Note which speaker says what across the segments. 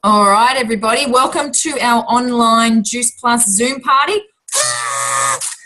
Speaker 1: All right, everybody, welcome to our online Juice Plus Zoom party.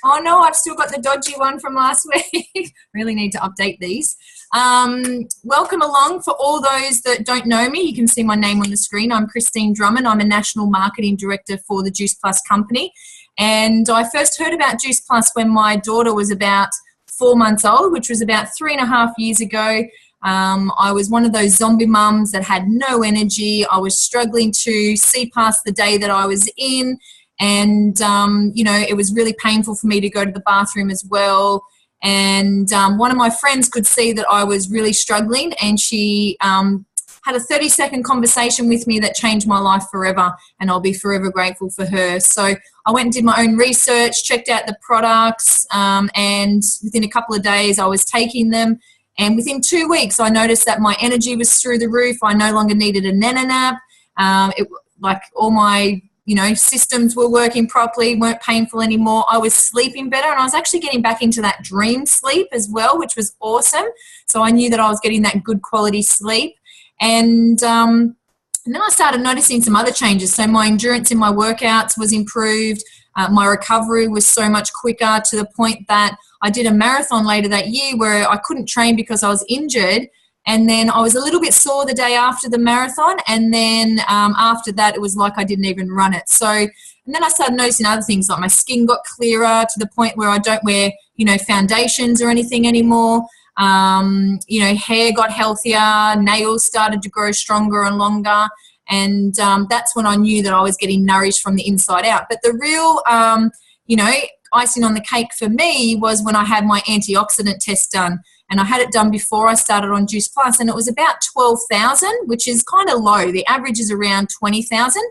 Speaker 1: Oh no, I've still got the dodgy one from last week. Really need to update these. Welcome along. For all those that don't know me, you can see my name on the screen. I'm Christine Drummond. I'm a National Marketing Director for the Juice Plus company. And I first heard about Juice Plus when my daughter was about 4 months old, which was about 3.5 years ago. I was one of those zombie mums that had no energy. I was struggling to see past the day that I was in. And, it was really painful for me to go to the bathroom as well. And one of my friends could see that I was really struggling, and she had a 30-second conversation with me that changed my life forever, and I'll be forever grateful for her. So I went and did my own research, checked out the products, and within a couple of days I was taking them. And within 2 weeks, I noticed that my energy was through the roof. I no longer needed a nana nap. All my, systems were working properly, weren't painful anymore. I was sleeping better, and I was actually getting back into that dream sleep as well, which was awesome. So I knew that I was getting that good quality sleep. And then I started noticing some other changes. So my endurance in my workouts was improved. My recovery was so much quicker, to the point that I did a marathon later that year where I couldn't train because I was injured. And then I was a little bit sore the day after the marathon. And then after that, it was like I didn't even run it. And then I started noticing other things, like my skin got clearer to the point where I don't wear, foundations or anything anymore. Hair got healthier, nails started to grow stronger and longer. And that's when I knew that I was getting nourished from the inside out. But the real, icing on the cake for me was when I had my antioxidant test done. And I had it done before I started on Juice Plus, and it was about 12,000, which is kind of low. The average is around 20,000.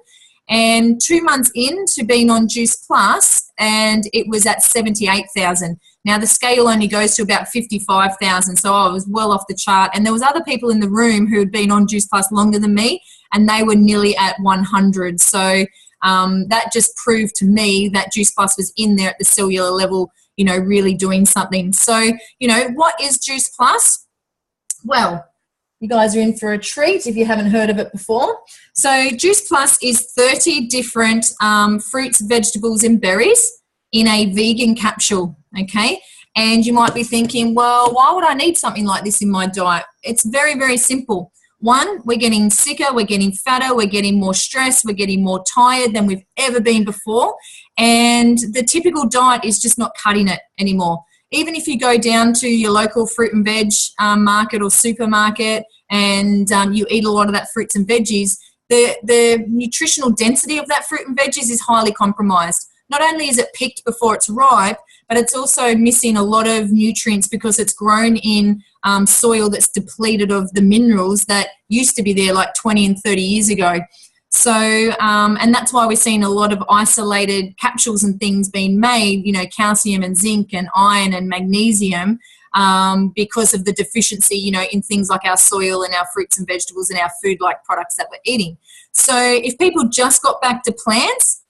Speaker 1: And 2 months into being on Juice Plus, and it was at 78,000. Now the scale only goes to about 55,000, so I was well off the chart. And there was other people in the room who had been on Juice Plus longer than me, and they were nearly at 100. So that just proved to me that Juice Plus was in there at the cellular level, really doing something. So, what is Juice Plus? Well, you guys are in for a treat if you haven't heard of it before. So Juice Plus is 30 different fruits, vegetables and berries in a vegan capsule, okay? And you might be thinking, well, why would I need something like this in my diet? It's very, very simple. One, we're getting sicker, we're getting fatter, we're getting more stressed, we're getting more tired than we've ever been before. And the typical diet is just not cutting it anymore. Even if you go down to your local fruit and veg market or supermarket and you eat a lot of that fruits and veggies, the nutritional density of that fruit and veggies is highly compromised. Not only is it picked before it's ripe, but it's also missing a lot of nutrients because it's grown in soil that's depleted of the minerals that used to be there like 20 and 30 years ago. So, and that's why we're seeing a lot of isolated capsules and things being made, calcium and zinc and iron and magnesium, because of the deficiency, in things like our soil and our fruits and vegetables and our food-like products that we're eating. So if people just got back to plants,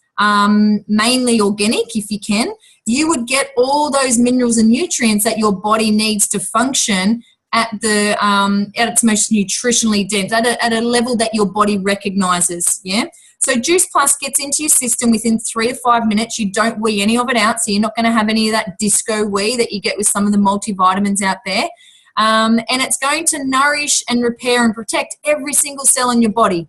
Speaker 1: mainly organic if you can, you would get all those minerals and nutrients that your body needs to function at its most nutritionally dense, at a level that your body recognizes. Yeah. So Juice Plus gets into your system within 3 to 5 minutes. You don't wee any of it out, so you're not going to have any of that disco wee that you get with some of the multivitamins out there. And it's going to nourish and repair and protect every single cell in your body.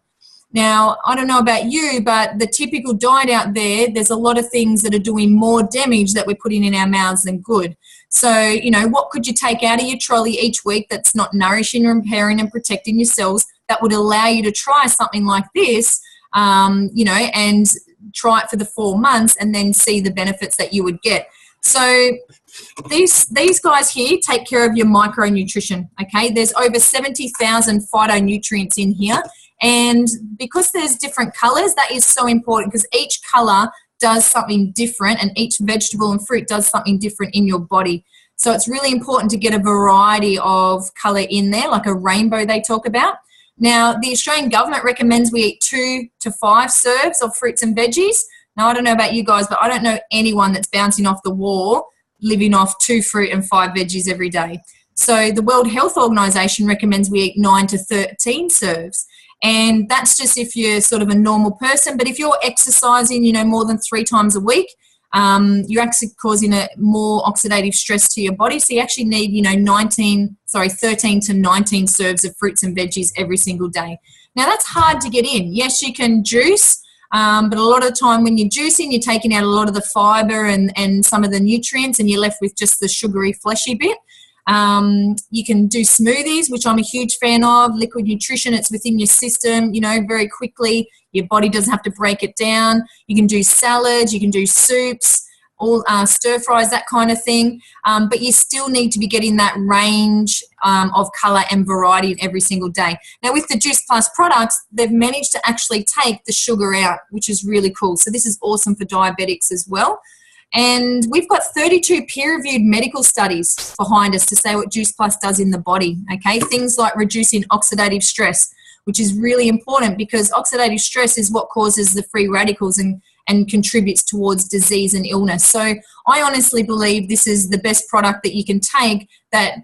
Speaker 1: Now, I don't know about you, but the typical diet out there's a lot of things that are doing more damage that we're putting in our mouths than good. So, what could you take out of your trolley each week that's not nourishing, repairing and protecting your cells that would allow you to try something like this, and try it for the 4 months and then see the benefits that you would get. So these guys here take care of your micronutrition, okay? There's over 70,000 phytonutrients in here. And because there's different colors, that is so important because each color does something different and each vegetable and fruit does something different in your body. So it's really important to get a variety of color in there, like a rainbow they talk about. Now, the Australian government recommends we eat 2 to 5 serves of fruits and veggies. Now, I don't know about you guys, but I don't know anyone that's bouncing off the wall living off 2 fruit and 5 veggies every day. So the World Health Organization recommends we eat 9 to 13 serves. And that's just if you're sort of a normal person. But if you're exercising, you know, more than 3 times a week, you're actually causing a more oxidative stress to your body. So you actually need, you know, 13 to 19 serves of fruits and veggies every single day. Now that's hard to get in. Yes, you can juice, but a lot of the time when you're juicing, you're taking out a lot of the fiber and some of the nutrients, and you're left with just the sugary, fleshy bit. You can do smoothies, which I'm a huge fan of. Liquid nutrition, it's within your system, you know, very quickly. Your body doesn't have to break it down. You can do salads, you can do soups, all stir fries, that kind of thing. But you still need to be getting that range of colour and variety in every single day. Now with the Juice Plus products, they've managed to actually take the sugar out, which is really cool. So this is awesome for diabetics as well. And we've got 32 peer-reviewed medical studies behind us to say what Juice Plus does in the body, okay? Things like reducing oxidative stress, which is really important because oxidative stress is what causes the free radicals and contributes towards disease and illness. So I honestly believe this is the best product that you can take that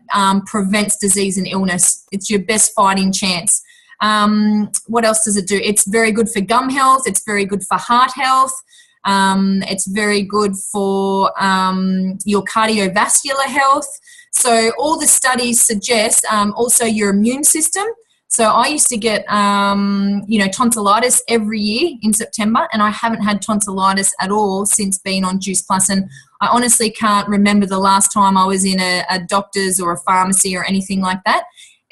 Speaker 1: prevents disease and illness. It's your best fighting chance. What else does it do? It's very good for gum health. It's very good for heart health. It's very good for your cardiovascular health. So all the studies suggest also your immune system. So I used to get, you know, tonsillitis every year in September, and I haven't had tonsillitis at all since being on Juice Plus. And I honestly can't remember the last time I was in a doctor's or a pharmacy or anything like that.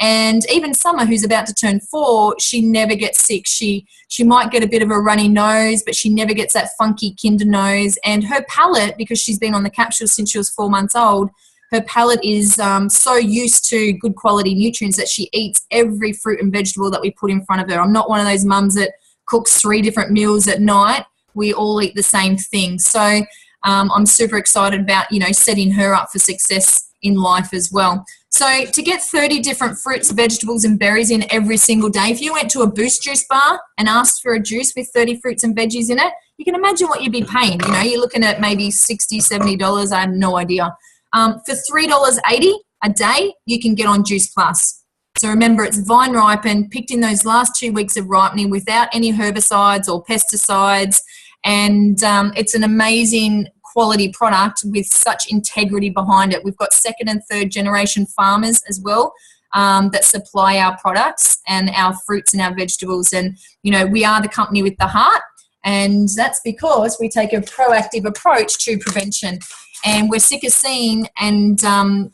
Speaker 1: And even Summer, who's about to turn 4, she never gets sick. She might get a bit of a runny nose, but she never gets that funky kinder nose. And her palate, because she's been on the capsules since she was 4 months old, her palate is so used to good quality nutrients that she eats every fruit and vegetable that we put in front of her. I'm not one of those mums that cooks 3 different meals at night. We all eat the same thing. So I'm super excited about, you know, setting her up for success in life as well. So to get 30 different fruits, vegetables and berries in every single day, if you went to a Boost juice bar and asked for a juice with 30 fruits and veggies in it, you can imagine what you'd be paying. You know, you're looking at maybe $60, $70. I have no idea. For $3.80 a day, you can get on Juice Plus. So remember, it's vine ripened, picked in those last 2 weeks of ripening without any herbicides or pesticides. And it's an amazing quality product with such integrity behind it. We've got 2nd and 3rd generation farmers as well that supply our products and our fruits and our vegetables. And, you know, we are the company with the heart, and that's because we take a proactive approach to prevention. And we're sick of seeing, and,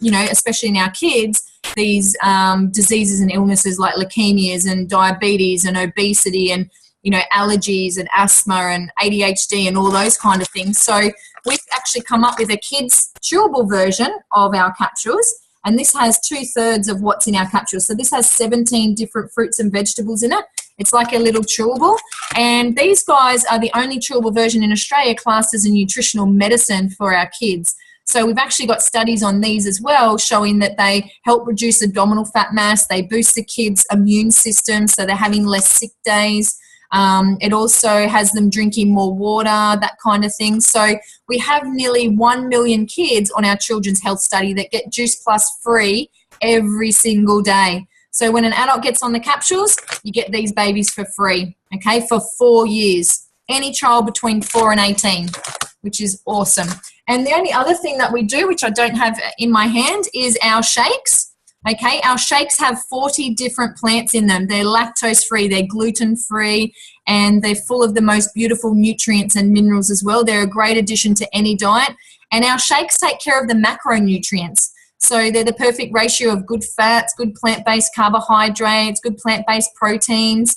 Speaker 1: you know, especially in our kids, these diseases and illnesses like leukemias and diabetes and obesity and, you know, allergies and asthma and ADHD and all those kind of things. So we've actually come up with a kids chewable version of our capsules, and this has 2/3 of what's in our capsules. So this has 17 different fruits and vegetables in it. It's like a little chewable, and these guys are the only chewable version in Australia classed as a nutritional medicine for our kids. So we've actually got studies on these as well showing that they help reduce abdominal fat mass, they boost the kids' immune system so they're having less sick days. It also has them drinking more water, that kind of thing. So we have nearly 1 million kids on our Children's Health Study that get Juice Plus free every single day. So when an adult gets on the capsules, you get these babies for free, okay, for 4 years. Any child between 4 and 18, which is awesome. And the only other thing that we do, which I don't have in my hand, is our shakes. Okay, our shakes have 40 different plants in them. They're lactose-free, they're gluten-free, and they're full of the most beautiful nutrients and minerals as well. They're a great addition to any diet. And our shakes take care of the macronutrients. So they're the perfect ratio of good fats, good plant-based carbohydrates, good plant-based proteins.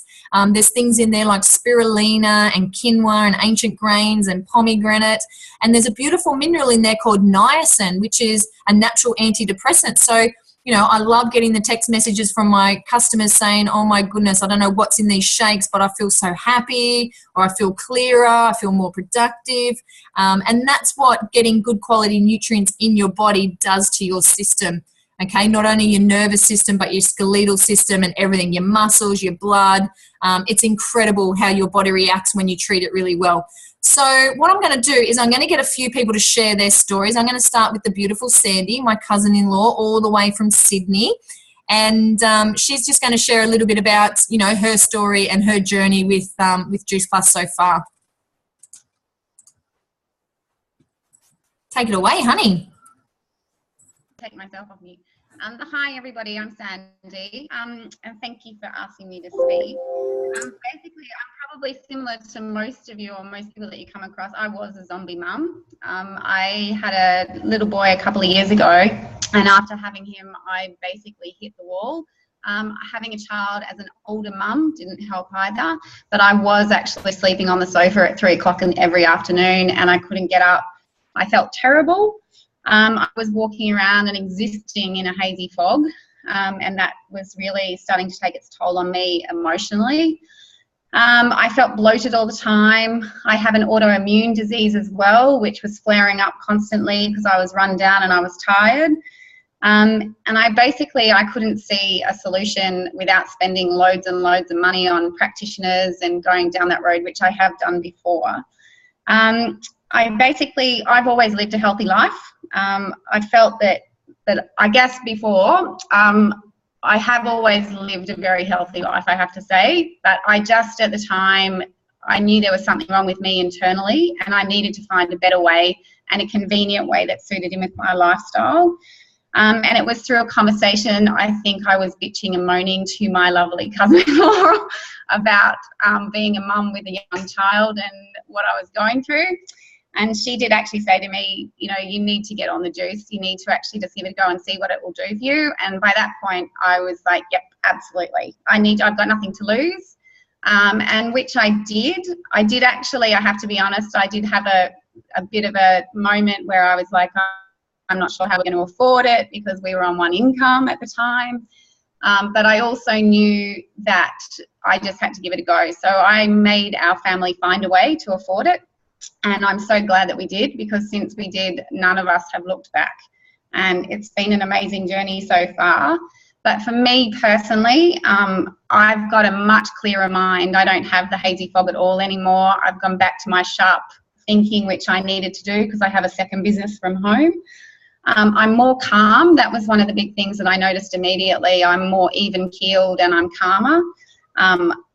Speaker 1: There's things in there like spirulina and quinoa and ancient grains and pomegranate. And there's a beautiful mineral in there called niacin, which is a natural antidepressant. So, you know, I love getting the text messages from my customers saying, oh my goodness, I don't know what's in these shakes, but I feel so happy, or I feel clearer, I feel more productive. And that's what getting good quality nutrients in your body does to your system. Okay, not only your nervous system, but your skeletal system and everything, your muscles, your blood. It's incredible how your body reacts when you treat it really well. So what I'm going to do is I'm going to get a few people to share their stories. I'm going to start with the beautiful Sandy, my cousin-in-law, all the way from Sydney. and she's just going to share a little bit about, you know, her story and her journey with Juice Plus so far. Take it away, honey.
Speaker 2: Take myself off mute. Hi everybody, I'm Sandy, and thank you for asking me to speak. Basically, I'm probably similar to most of you or most people that you come across. I was a zombie mum. I had a little boy a couple of years ago, and after having him, I basically hit the wall. Having a child as an older mum didn't help either, but I was actually sleeping on the sofa at 3 o'clock every afternoon, and I couldn't get up. I felt terrible. I was walking around and existing in a hazy fog, and that was really starting to take its toll on me emotionally. I felt bloated all the time. I have an autoimmune disease as well, which was flaring up constantly because I was run down and I was tired. And I couldn't see a solution without spending loads and loads of money on practitioners and going down that road, which I have done before. I've always lived a healthy life. I felt that I guess before, I have always lived a very healthy life, I have to say, but I just at the time, I knew there was something wrong with me internally, and I needed to find a better way and a convenient way that suited in with my lifestyle. And it was through a conversation. I think I was bitching and moaning to my lovely cousin-in-law about being a mum with a young child and what I was going through. And she did actually say to me, you know, you need to get on the juice. You need to actually just give it a go and see what it will do for you. And by that point, I was like, yep, absolutely. I've got nothing to lose. And which I did. I did actually, I have to be honest, I did have a bit of a moment where I was like, I'm not sure how we're going to afford it because we were on one income at the time. But I also knew that I just had to give it a go. So I made our family find a way to afford it. And I'm so glad that we did, because since we did, none of us have looked back. And it's been an amazing journey so far. But for me personally, I've got a much clearer mind. I don't have the hazy fog at all anymore. I've gone back to my sharp thinking, which I needed to do because I have a second business from home. I'm more calm. That was one of the big things that I noticed immediately. I'm more even-keeled and I'm calmer.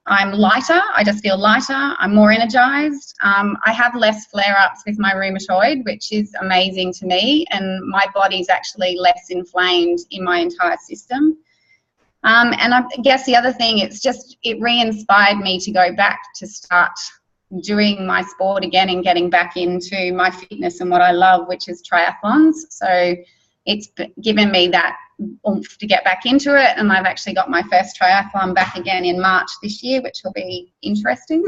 Speaker 2: I'm lighter. I just feel lighter. I'm more energized. I have less flare-ups with my rheumatoid, which is amazing to me, and my body's actually less inflamed in my entire system. And I guess the other thing, it re-inspired me to go back to start doing my sport again and getting back into my fitness and what I love, which is triathlons. So it's given me that oomph to get back into it, and I've actually got my first triathlon back again in March this year, which will be interesting.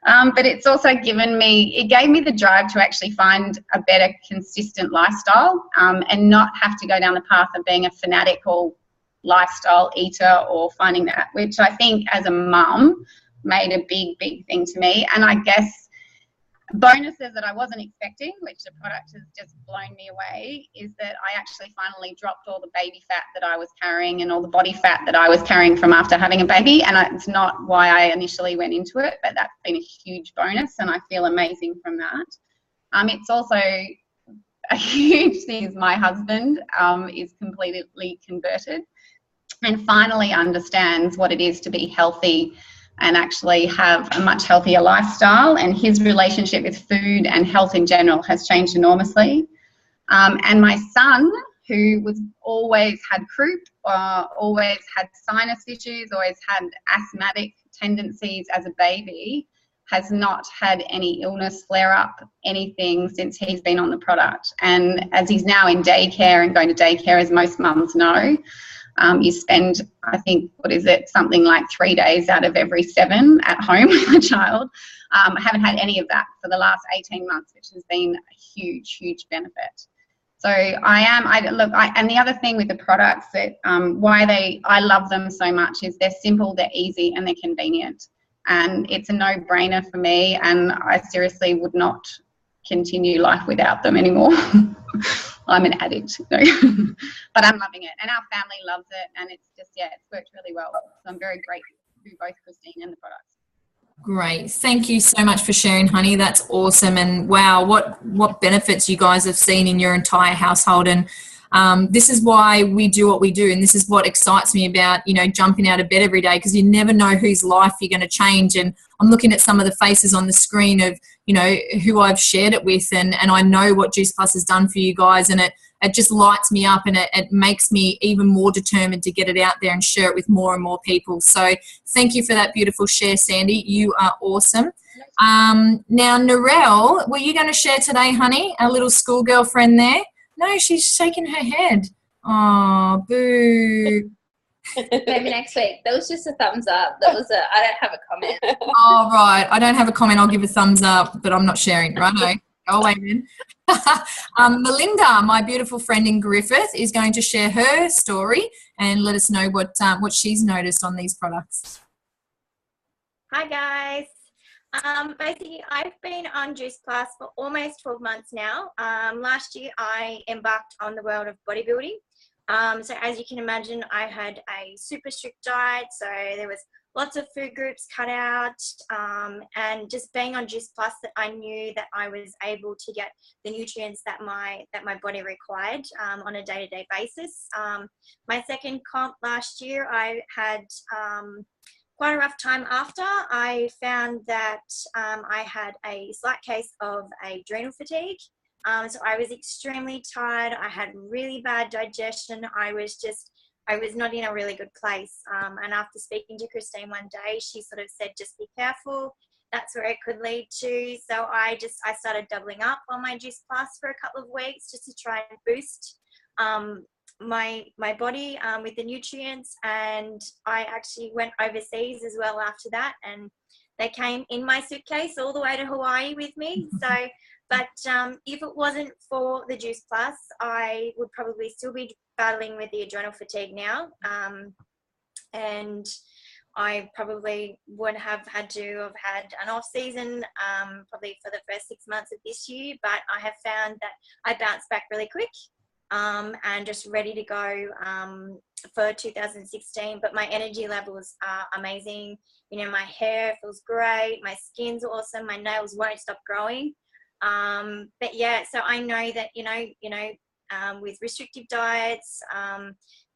Speaker 2: But it's also it gave me the drive to actually find a better consistent lifestyle, and not have to go down the path of being a fanatical lifestyle eater or finding that, which I think as a mum made a big thing to me. And I guess bonuses that I wasn't expecting, which the product has just blown me away, is that I actually finally dropped all the baby fat that I was carrying and all the body fat that I was carrying from after having a baby. And it's not why I initially went into it, but that's been a huge bonus, and I feel amazing from that. It's also a huge thing is my husband is completely converted and finally understands what it is to be healthy and actually have a much healthier lifestyle, and his relationship with food and health in general has changed enormously. And my son, who always had croup, always had sinus issues, always had asthmatic tendencies as a baby, has not had any illness flare up, anything since he's been on the product. And as he's now in daycare and going to daycare, as most mums know, you spend, I think, something like 3 days out of every 7 at home with a child. I haven't had any of that for the last 18 months, which has been a huge benefit. So and the other thing with the products that I love them so much is they're simple, they're easy, and they're convenient. And it's a no-brainer for me, and I seriously would not continue life without them anymore. I'm an addict, but I'm loving it, and our family loves it, and it's worked really well. So I'm very grateful to both Christine and the products.
Speaker 1: Great. Thank you so much for sharing, honey. That's awesome. And wow, what benefits you guys have seen in your entire household. And This is why we do what we do, and this is what excites me about, you know, jumping out of bed every day, because you never know whose life you're going to change. And I'm looking at some of the faces on the screen of, you know, who I've shared it with, and I know what Juice Plus has done for you guys, and it just lights me up, and it makes me even more determined to get it out there and share it with more and more people. So thank you for that beautiful share, Sandy. You are awesome. Now, Narelle, were you going to share today, honey? Our little schoolgirl friend there? No, she's shaking her head. Oh, boo.
Speaker 3: Maybe next week. That was just a thumbs up. I don't have a comment.
Speaker 1: Oh, right. I don't have a comment. I'll give a thumbs up, but I'm not sharing. Righto. Go away then. Melinda, my beautiful friend in Griffith, is going to share her story and let us know what she's noticed on these products.
Speaker 4: Hi guys. Basically, I've been on Juice Plus for almost 12 months now. Last year, I embarked on the world of bodybuilding. So as you can imagine, I had a super strict diet. So there was lots of food groups cut out, and just being on Juice Plus, that I knew that I was able to get the nutrients that my body required on a day-to-day basis. My second comp last year, I had quite a rough time after. I found that I had a slight case of adrenal fatigue. So I was extremely tired. I had really bad digestion. I was not in a really good place. And after speaking to Christine one day, she sort of said, just be careful. That's where it could lead to. So I started doubling up on my Juice Plus for a couple of weeks just to try and boost my body with the nutrients. And I actually went overseas as well after that, and they came in my suitcase all the way to Hawaii with me. So but if it wasn't for the Juice Plus, I would probably still be battling with the adrenal fatigue now, and I probably would have had to have had an off season probably for the first 6 months of this year. But I have found that I bounced back really quick, and just ready to go for 2016. But my energy levels are amazing. You know, my hair feels great, my skin's awesome, my nails won't stop growing. But yeah, so I know that, you know, with restrictive diets,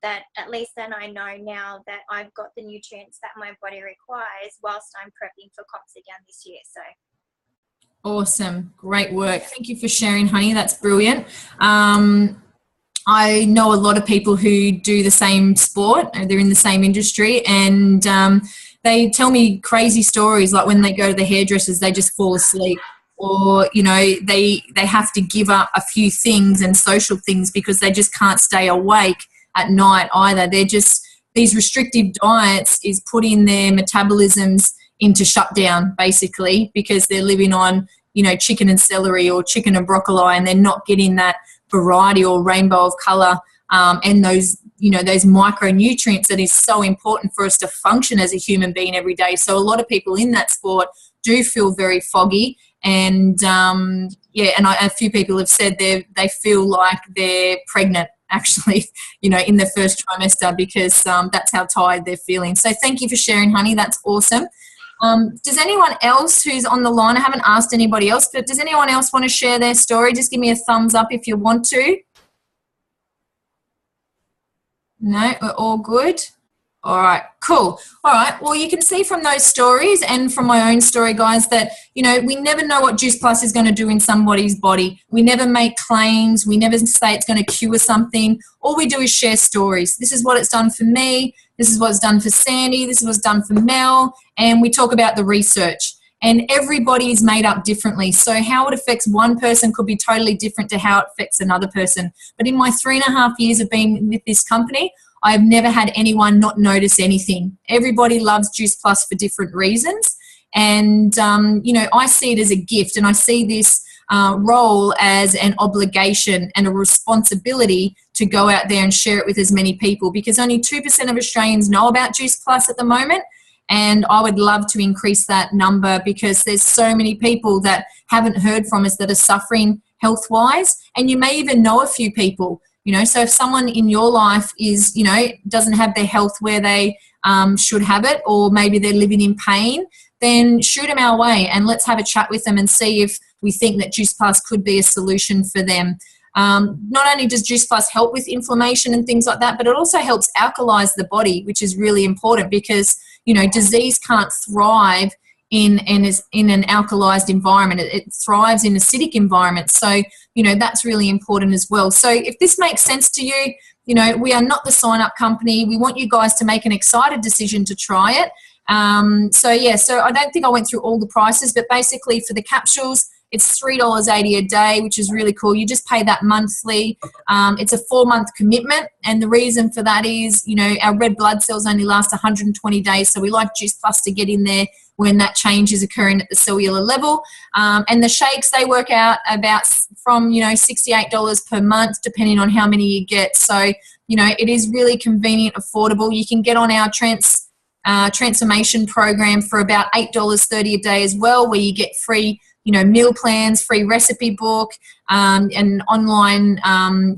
Speaker 4: that at least then I know now that I've got the nutrients that my body requires whilst I'm prepping for comps again this year. So.
Speaker 1: Awesome. Great work. Thank you for sharing, honey. That's brilliant. I know a lot of people who do the same sport. They're in the same industry, and they tell me crazy stories, like when they go to the hairdressers, they just fall asleep. Or, you know, they have to give up a few things and social things because they just can't stay awake at night either. They're just, these restrictive diets is putting their metabolisms into shutdown, basically, because they're living on, you know, chicken and celery or chicken and broccoli, and they're not getting that variety or rainbow of colour, and those, you know, those micronutrients that is so important for us to function as a human being every day. So a lot of people in that sport do feel very foggy. And yeah, and a few people have said they feel like they're pregnant, actually, you know, in the first trimester, because that's how tired they're feeling. So thank you for sharing, honey. That's awesome. Does anyone else who's on the line, I haven't asked anybody else, but does anyone else want to share their story? Just give me a thumbs up if you want to. No, we're all good. All right, cool. All right, well, you can see from those stories and from my own story, guys, that, you know, we never know what Juice Plus is going to do in somebody's body. We never make claims. We never say it's going to cure something. All we do is share stories. This is what it's done for me. This is what it's done for Sandy. This is what's done for Mel. And we talk about the research. And everybody is made up differently. So how it affects one person could be totally different to how it affects another person. But in my 3.5 years of being with this company, I've never had anyone not notice anything. Everybody loves Juice Plus for different reasons. And, you know, I see it as a gift, and I see this role as an obligation and a responsibility to go out there and share it with as many people, because only 2% of Australians know about Juice Plus at the moment. And I would love to increase that number, because there's so many people that haven't heard from us that are suffering health-wise. And you may even know a few people. You know, so if someone in your life is, you know, doesn't have their health where they should have it, or maybe they're living in pain, then shoot them our way and let's have a chat with them and see if we think that Juice Plus could be a solution for them. Not only does Juice Plus help with inflammation and things like that, but it also helps alkalize the body, which is really important because, you know, disease can't thrive in an alkalized environment. It thrives in acidic environments. So, you know, that's really important as well. So if this makes sense to you, you know, we are not the sign-up company. We want you guys to make an excited decision to try it. So I don't think I went through all the prices, but basically for the capsules, it's $3.80 a day, which is really cool. You just pay that monthly. It's a 4-month commitment, and the reason for that is, you know, our red blood cells only last 120 days, so we like Juice Plus to get in there when that change is occurring at the cellular level. And the shakes, they work out about from, you know, $68 per month, depending on how many you get. So, you know, it is really convenient, affordable. You can get on our transformation program for about $8.30 a day as well, where you get free, you know, meal plans, free recipe book, and online,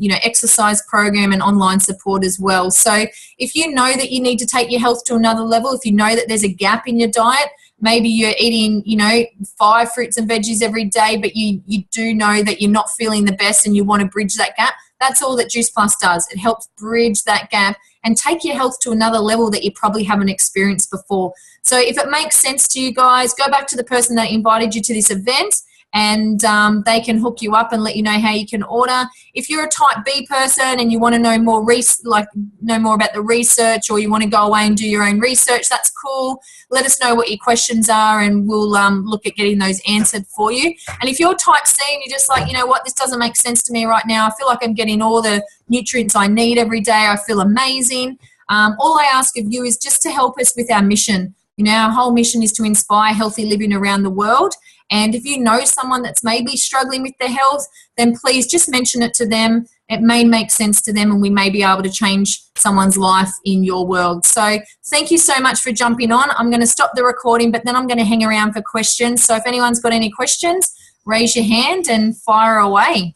Speaker 1: you know, exercise program and online support as well. So if you know that you need to take your health to another level, if you know that there's a gap in your diet, maybe you're eating, you know, 5 fruits and veggies every day, but you do know that you're not feeling the best and you want to bridge that gap, that's all that Juice Plus does. It helps bridge that gap and take your health to another level that you probably haven't experienced before. So if it makes sense to you guys, go back to the person that invited you to this event, and they can hook you up and let you know how you can order. If you're a type B person and you want to know more about the research, or you want to go away and do your own research, that's cool. Let us know what your questions are, and we'll look at getting those answered for you. And if you're type C and you're just like, you know what, this doesn't make sense to me right now, I feel like I'm getting all the nutrients I need every day, I feel amazing. All I ask of you is just to help us with our mission. You know, our whole mission is to inspire healthy living around the world. And if you know someone that's maybe struggling with their health, then please just mention it to them. It may make sense to them, and we may be able to change someone's life in your world. So thank you so much for jumping on. I'm going to stop the recording, but then I'm going to hang around for questions. So if anyone's got any questions, raise your hand and fire away.